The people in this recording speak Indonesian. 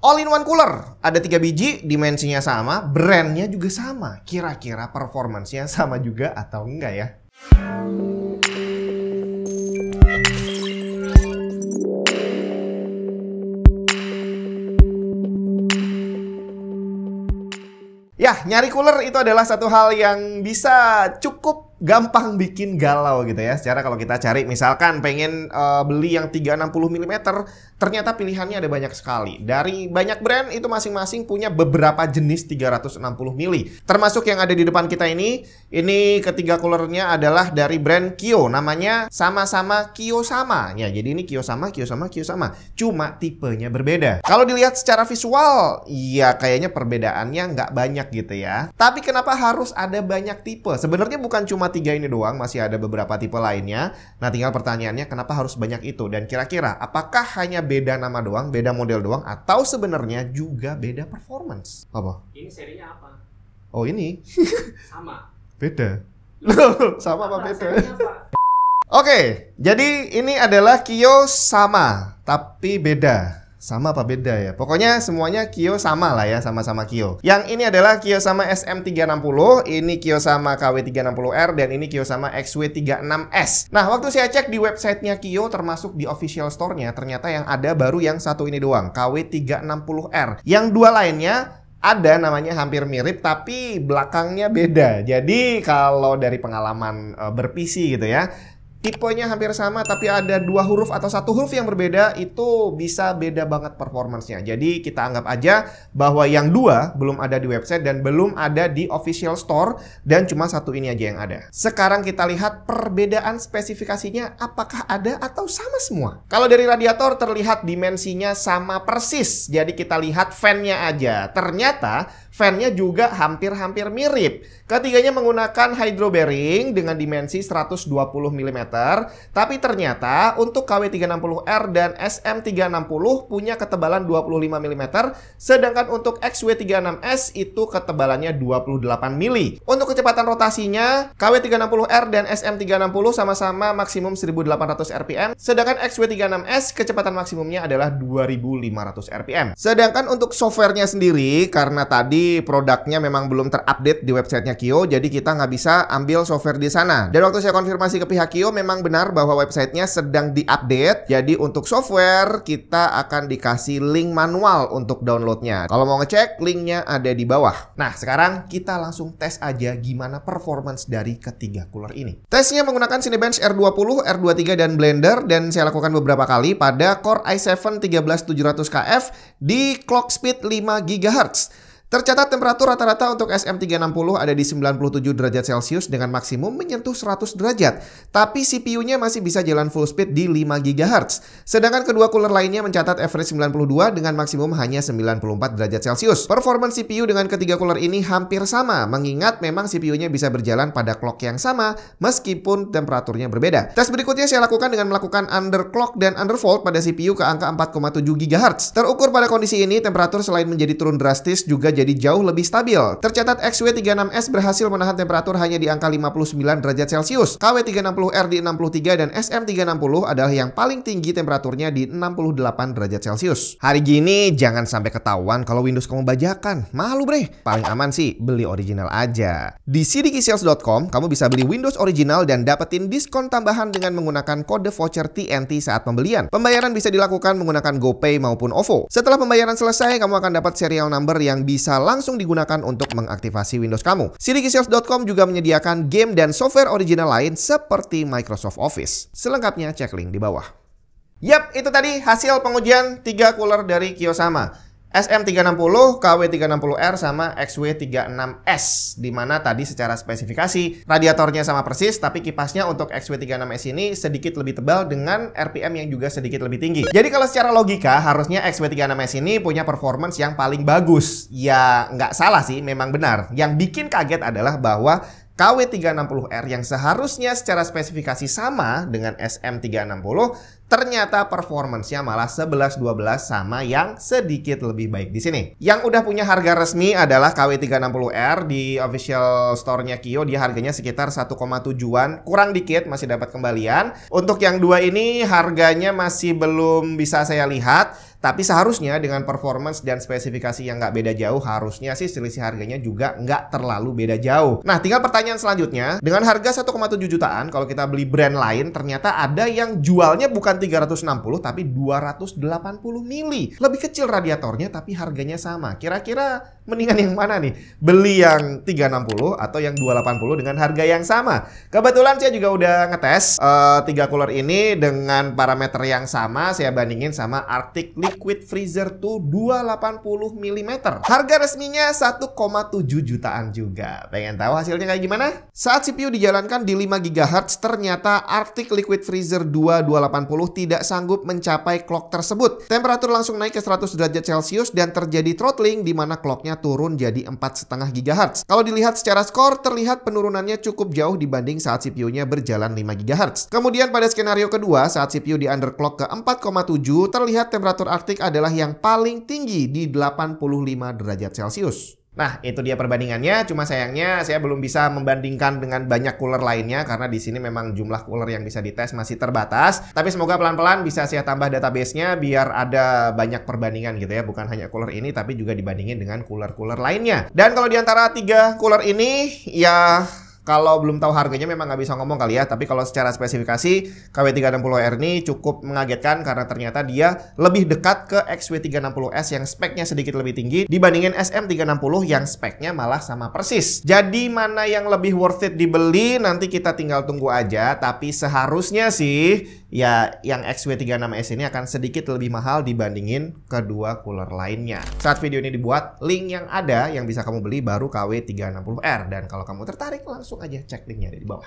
All-in-one cooler, ada 3 biji, dimensinya sama, brandnya juga sama. Kira-kira performance-nya sama juga atau enggak ya? Ya, nyari cooler itu adalah satu hal yang bisa cukup gampang bikin galau gitu ya. Secara kalau kita cari misalkan pengen beli yang 360 mm, ternyata pilihannya ada banyak sekali. Dari banyak brand itu masing-masing punya beberapa jenis 360 mm. Termasuk yang ada di depan kita ini ketiga coolernya adalah dari brand Kyo. Namanya sama-sama Kiyosama. Ya, jadi ini Kiyosama. Cuma tipenya berbeda. Kalau dilihat secara visual, ya kayaknya perbedaannya nggak banyak gitu ya. Tapi kenapa harus ada banyak tipe? Sebenarnya bukan cuma 3 ini doang, masih ada beberapa tipe lainnya. Nah, tinggal pertanyaannya kenapa harus banyak itu? Dan kira-kira apakah hanya beda nama doang, beda model doang, atau sebenarnya juga beda performance? Apa? Ini serinya apa? Oh, ini Sama. beda. Sama apa beda? Serinya apa? Oke, jadi ini adalah Kiyosama, tapi beda. Sama apa beda ya? Pokoknya semuanya Kiyosama lah ya, sama-sama Kyo. Yang ini adalah Kiyosama SM360, ini Kiyosama KW360R, dan ini Kiyosama XW36S. Nah, waktu saya cek di websitenya Kyo, termasuk di official store-nya, ternyata yang ada baru yang satu ini doang, KW360R. Yang dua lainnya ada namanya hampir mirip, tapi belakangnya beda. Jadi kalau dari pengalaman ber-PC gitu ya, tipenya hampir sama tapi ada 2 huruf atau 1 huruf yang berbeda, itu bisa beda banget performance-nya. Jadi kita anggap aja bahwa yang 2 belum ada di website dan belum ada di official store, dan cuma satu ini aja yang ada. Sekarang kita lihat perbedaan spesifikasinya, apakah ada atau sama semua. Kalau dari radiator terlihat dimensinya sama persis. Jadi kita lihat fan-nya aja. Ternyata fan-nya juga hampir-hampir mirip. Ketiganya menggunakan hydro bearing dengan dimensi 120 mm. Tapi ternyata untuk KW360R dan SM360 punya ketebalan 25 mm. Sedangkan untuk XW36S itu ketebalannya 28 mm. Untuk kecepatan rotasinya, KW360R dan SM360 sama-sama maksimum 1800 rpm. Sedangkan XW36S kecepatan maksimumnya adalah 2500 rpm. Sedangkan untuk softwarenya sendiri, karena tadi produknya memang belum terupdate di websitenya Kyo, jadi kita nggak bisa ambil software di sana. Dan waktu saya konfirmasi ke pihak Kyo, memang benar bahwa websitenya sedang diupdate. Jadi untuk software kita akan dikasih link manual untuk downloadnya. Kalau mau ngecek, linknya ada di bawah. Nah, sekarang kita langsung tes aja gimana performance dari ketiga cooler ini. Tesnya menggunakan Cinebench R20, R23 dan Blender, dan saya lakukan beberapa kali pada Core i7 13700KF di clock speed 5 GHz. Tercatat temperatur rata-rata untuk SM360 ada di 97 derajat Celcius dengan maksimum menyentuh 100 derajat. Tapi CPU-nya masih bisa jalan full speed di 5 GHz. Sedangkan kedua cooler lainnya mencatat average 92 dengan maksimum hanya 94 derajat Celcius. Performance CPU dengan ketiga cooler ini hampir sama, mengingat memang CPU-nya bisa berjalan pada clock yang sama meskipun temperaturnya berbeda. Tes berikutnya saya lakukan dengan melakukan underclock dan undervolt pada CPU ke angka 4,7 GHz. Terukur pada kondisi ini, temperatur selain menjadi turun drastis juga jadi jauh lebih stabil. Tercatat XW36S berhasil menahan temperatur hanya di angka 59 derajat Celcius. KW360R di 63 dan SM360 adalah yang paling tinggi temperaturnya di 68 derajat Celcius. Hari gini jangan sampai ketahuan kalau Windows kamu bajakan. Malu bre. Paling aman sih beli original aja. Di cdkeySales.com kamu bisa beli Windows original dan dapetin diskon tambahan dengan menggunakan kode voucher TNT saat pembelian. Pembayaran bisa dilakukan menggunakan GoPay maupun OVO. Setelah pembayaran selesai, kamu akan dapat serial number yang bisa langsung digunakan untuk mengaktifasi Windows kamu. cdkeySales.com juga menyediakan game dan software original lain seperti Microsoft Office. Selengkapnya cek link di bawah. Yap, itu tadi hasil pengujian 3 cooler dari Kiyosama. SM360, KW360R, sama XW36S. Dimana tadi secara spesifikasi radiatornya sama persis, tapi kipasnya untuk XW36S ini sedikit lebih tebal dengan RPM yang juga sedikit lebih tinggi. Jadi kalau secara logika harusnya XW36S ini punya performance yang paling bagus. Ya nggak salah sih, memang benar. Yang bikin kaget adalah bahwa KW360R yang seharusnya secara spesifikasi sama dengan SM360 ternyata performance-nya malah 11-12 sama yang sedikit lebih baik di sini. Yang udah punya harga resmi adalah KW360R di official store-nya Kyo. Dia harganya sekitar 1,7-an, kurang dikit masih dapat kembalian. Untuk yang dua ini harganya masih belum bisa saya lihat. Tapi seharusnya dengan performance dan spesifikasi yang nggak beda jauh, harusnya sih selisih harganya juga nggak terlalu beda jauh. Nah, tinggal pertanyaan selanjutnya, dengan harga 1,7 jutaan, kalau kita beli brand lain, ternyata ada yang jualnya bukan 360 tapi 280 mili. Lebih kecil radiatornya tapi harganya sama. Kira-kira mendingan yang mana nih? Beli yang 360 atau yang 280 dengan harga yang sama? Kebetulan saya juga udah ngetes 3 cooler ini dengan parameter yang sama. Saya bandingin sama Arctic Liquid Freezer 2 280 mm. Harga resminya 1,7 jutaan juga. Pengen tahu hasilnya kayak gimana? Saat CPU dijalankan di 5 GHz, ternyata Arctic Liquid Freezer 2 280 tidak sanggup mencapai clock tersebut. Temperatur langsung naik ke 100 derajat Celcius dan terjadi throttling di mana clocknya turun jadi 4,5 GHz. Kalau dilihat secara skor, terlihat penurunannya cukup jauh dibanding saat CPU-nya berjalan 5 GHz. Kemudian pada skenario kedua, saat CPU di underclock ke 4,7, terlihat temperatur Arctic adalah yang paling tinggi di 85 derajat Celcius. Nah, itu dia perbandingannya. Cuma sayangnya saya belum bisa membandingkan dengan banyak cooler lainnya karena di sini memang jumlah cooler yang bisa dites masih terbatas. Tapi semoga pelan-pelan bisa saya tambah database-nya biar ada banyak perbandingan gitu ya. Bukan hanya cooler ini tapi juga dibandingin dengan cooler-cooler lainnya. Dan kalau di antara 3 cooler ini ya, kalau belum tahu harganya memang nggak bisa ngomong kali ya. Tapi kalau secara spesifikasi, KW360R ini cukup mengagetkan karena ternyata dia lebih dekat ke XW360S yang speknya sedikit lebih tinggi dibandingin SM360 yang speknya malah sama persis. Jadi mana yang lebih worth it dibeli nanti kita tinggal tunggu aja. Tapi seharusnya sih ya yang XW36S ini akan sedikit lebih mahal dibandingin kedua cooler lainnya. Saat video ini dibuat, link yang ada yang bisa kamu beli baru KW360R. Dan kalau kamu tertarik langsung aja cek linknya di bawah.